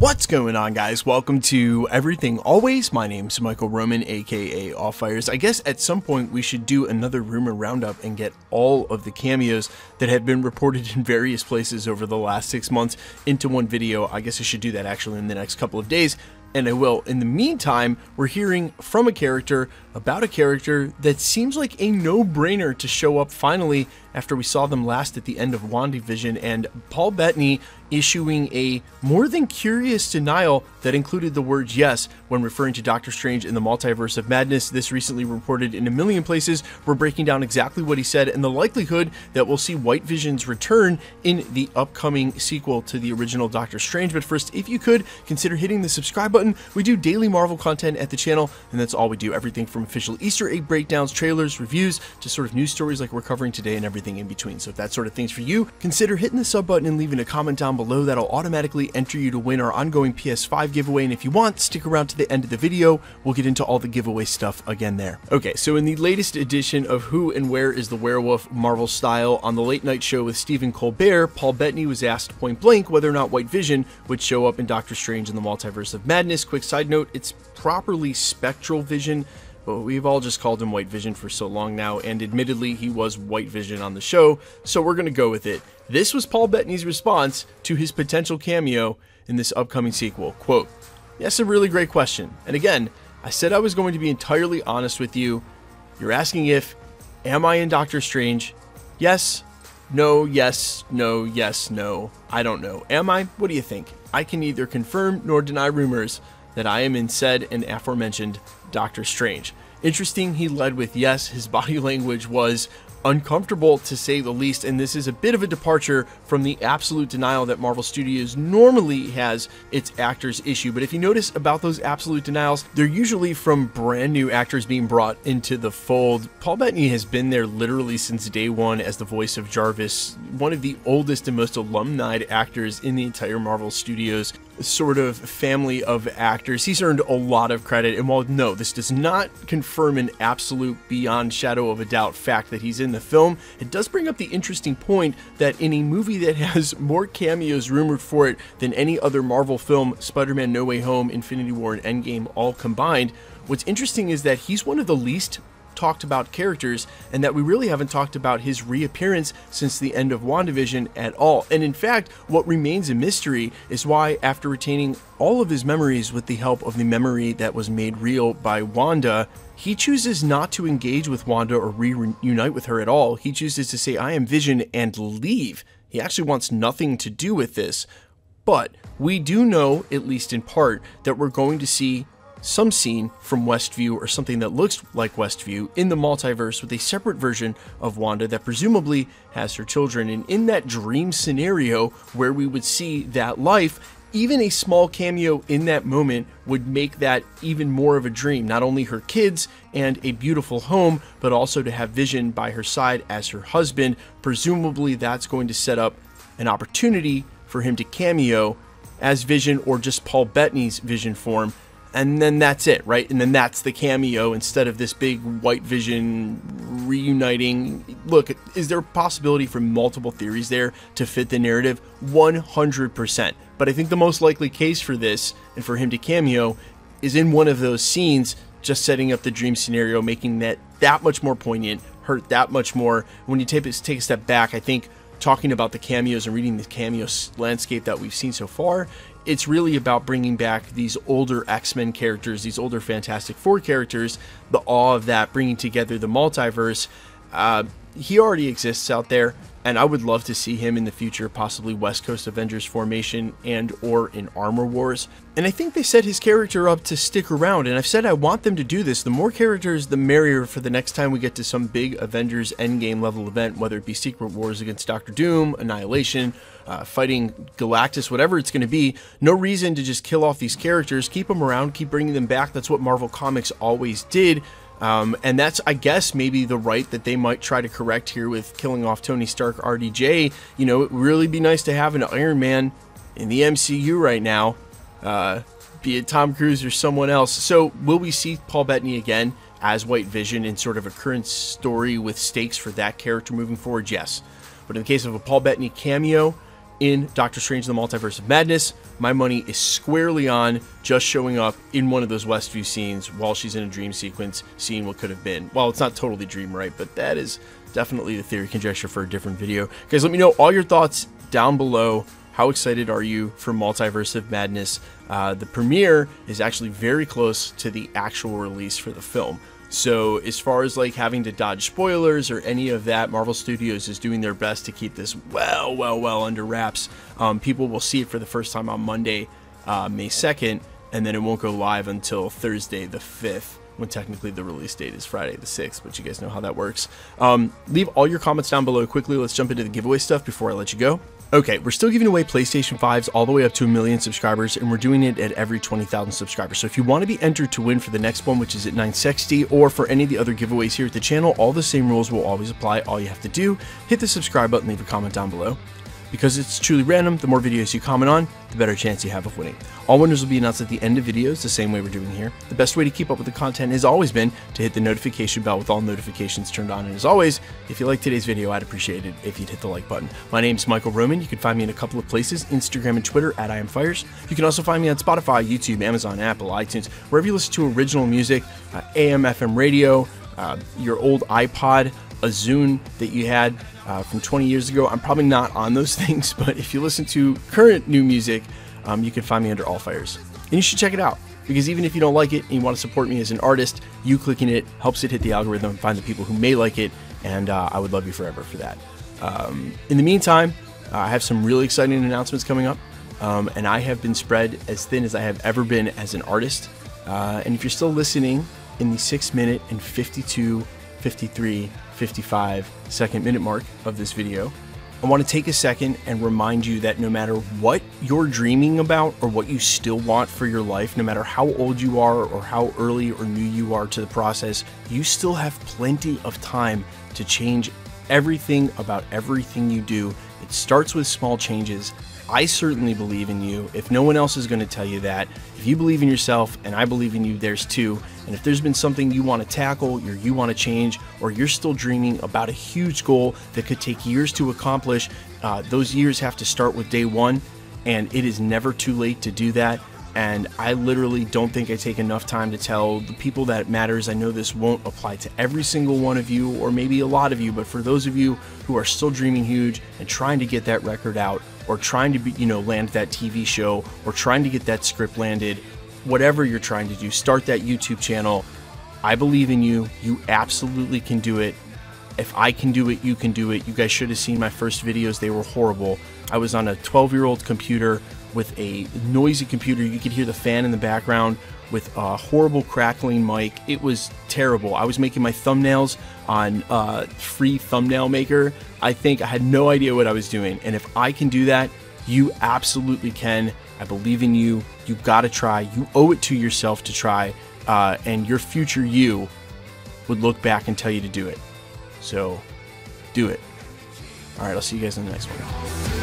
What's going on, guys? Welcome to Everything Always. My name's Michael Roman, aka Allfires. I guess at some point we should do another rumor roundup and get all of the cameos that have been reported in various places over the last 6 months into one video. I guess I should do that actually in the next couple of days, and I will. In the meantime, we're hearing from a character about a character that seems like a no-brainer to show up finally after we saw them last at the end of WandaVision, and Paul Bettany issuing a more than curious denial that included the words yes when referring to Doctor Strange in the Multiverse of Madness. This recently reported in a million places. We're breaking down exactly what he said and the likelihood that we'll see White Vision's return in the upcoming sequel to the original Doctor Strange. But first, if you could, consider hitting the subscribe button. We do daily Marvel content at the channel, and that's all we do. Everything from official Easter egg breakdowns, trailers, reviews, to sort of news stories like we're covering today and everything in between. So if that sort of thing's for you, consider hitting the sub button and leaving a comment down below. That'll automatically enter you to win our ongoing PS5 giveaway, and if you want, stick around to the end of the video. We'll get into all the giveaway stuff again there. Okay, so in the latest edition of Who and Where is the Werewolf Marvel Style on the Late Night Show with Stephen Colbert, Paul Bettany was asked point blank whether or not White Vision would show up in Doctor Strange in the Multiverse of Madness. Quick side note, it's properly Spectral Vision, but we've all just called him White Vision for so long now, and admittedly he was White Vision on the show, so we're gonna go with it. This was Paul Bettany's response to his potential cameo in this upcoming sequel. Quote, "Yes, a really great question. And again, I said I was going to be entirely honest with you. You're asking if, am I in Doctor Strange? Yes, no, yes, no, yes, no. I don't know. Am I? What do you think? I can neither confirm nor deny rumors that I am in said and aforementioned Doctor Strange." Interesting, he led with yes. His body language was uncomfortable to say the least, and this is a bit of a departure from the absolute denial that Marvel Studios normally has its actors issue. But if you notice about those absolute denials, they're usually from brand new actors being brought into the fold. Paul Bettany has been there literally since day one as the voice of Jarvis, one of the oldest and most alumni actors in the entire Marvel Studios sort of family of actors. He's earned a lot of credit, and while no, this does not confirm an absolute beyond shadow of a doubt fact that he's in the film, it does bring up the interesting point that in a movie that has more cameos rumored for it than any other Marvel film, Spider-Man No Way Home, Infinity War, and Endgame all combined, what's interesting is that he's one of the least talked about characters, and that we really haven't talked about his reappearance since the end of WandaVision at all. And in fact, what remains a mystery is why, after retaining all of his memories with the help of the memory that was made real by Wanda, he chooses not to engage with Wanda or reunite with her at all. He chooses to say, "I am Vision," and leave. He actually wants nothing to do with this. But we do know, at least in part, that we're going to see some scene from Westview or something that looks like Westview in the multiverse with a separate version of Wanda that presumably has her children. And in that dream scenario where we would see that life, even a small cameo in that moment would make that even more of a dream. Not only her kids and a beautiful home, but also to have Vision by her side as her husband. Presumably that's going to set up an opportunity for him to cameo as Vision or just Paul Bettany's Vision form. And then that's it, right? And then that's the cameo instead of this big White Vision reuniting. Look, is there a possibility for multiple theories there to fit the narrative? 100%. But I think the most likely case for this and for him to cameo is in one of those scenes, just setting up the dream scenario, making that much more poignant, hurt that much more. When you take a step back, I think talking about the cameos and reading the cameo landscape that we've seen so far, it's really about bringing back these older X-Men characters, these older Fantastic Four characters, the awe of that, bringing together the multiverse. He already exists out there, and I would love to see him in the future, possibly West Coast Avengers formation and or in Armor Wars. And I think they set his character up to stick around, and I've said I want them to do this. The more characters, the merrier for the next time we get to some big Avengers Endgame level event, whether it be Secret Wars against Doctor Doom, Annihilation, fighting Galactus, whatever it's going to be. No reason to just kill off these characters. Keep them around, keep bringing them back. That's what Marvel Comics always did. And that's, I guess, maybe the right that they might try to correct here with killing off Tony Stark RDJ. You know, it would really be nice to have an Iron Man in the MCU right now, be it Tom Cruise or someone else. So will we see Paul Bettany again as White Vision in sort of a current story with stakes for that character moving forward? Yes. But in the case of a Paul Bettany cameo, in Doctor Strange in the Multiverse of Madness. My money is squarely on just showing up in one of those Westview scenes while she's in a dream sequence, seeing what could have been. Well, it's not totally dream right, but that is definitely the theory conjecture for a different video. Guys, let me know all your thoughts down below. How excited are you for Multiverse of Madness? The premiere is actually very close to the actual release for the film. So as far as like having to dodge spoilers or any of that, Marvel Studios is doing their best to keep this well under wraps. People will see it for the first time on Monday, May 2nd, and then it won't go live until Thursday the 5th, when technically the release date is Friday the 6th, but you guys know how that works. Leave all your comments down below quickly. Let's jump into the giveaway stuff before I let you go. Okay, we're still giving away PlayStation 5s all the way up to 1 million subscribers, and we're doing it at every 20,000 subscribers. So if you want to be entered to win for the next one, which is at 960, or for any of the other giveaways here at the channel, all the same rules will always apply. All you have to do, hit the subscribe button, leave a comment down below. Because it's truly random, the more videos you comment on, the better chance you have of winning. All winners will be announced at the end of videos, the same way we're doing here. The best way to keep up with the content has always been to hit the notification bell with all notifications turned on. And as always, if you like today's video, I'd appreciate it if you'd hit the like button. My name's Michael Roman. You can find me in a couple of places, Instagram and Twitter at IamFires. You can also find me on Spotify, YouTube, Amazon, Apple, iTunes, wherever you listen to original music, AM, FM radio, your old iPod, a Zune that you had from 20 years ago. I'm probably not on those things, but if you listen to current new music, you can find me under All Fires. And you should check it out, because even if you don't like it and you want to support me as an artist, you clicking it helps it hit the algorithm and find the people who may like it, and I would love you forever for that. In the meantime, I have some really exciting announcements coming up, and I have been spread as thin as I have ever been as an artist. And if you're still listening in the 6 minute and 52, 53, 55 second minute mark of this video, I want to take a second and remind you that no matter what you're dreaming about or what you still want for your life, no matter how old you are or how early or new you are to the process, you still have plenty of time to change everything about everything you do. It starts with small changes. I certainly believe in you. If no one else is going to tell you that, if you believe in yourself and I believe in you, there's two. And if there's been something you want to tackle, or you want to change, or you're still dreaming about a huge goal that could take years to accomplish, those years have to start with day one, and it is never too late to do that. And I literally don't think I take enough time to tell the people that it matters. I know this won't apply to every single one of you, or maybe a lot of you, but for those of you who are still dreaming huge and trying to get that record out, or trying to be, land that TV show, or trying to get that script landed, whatever you're trying to do, start that YouTube channel. I believe in you. You absolutely can do it. If I can do it, you can do it. You guys should have seen my first videos. They were horrible. I was on a 12-year-old computer with a noisy computer. You could hear the fan in the background with a horrible crackling mic. It was terrible. I was making my thumbnails on free thumbnail maker. I think I had no idea what I was doing. And if I can do that, you absolutely can. I believe in you. You gotta try. You owe it to yourself to try. And your future you would look back and tell you to do it. So do it. All right, I'll see you guys in the next one.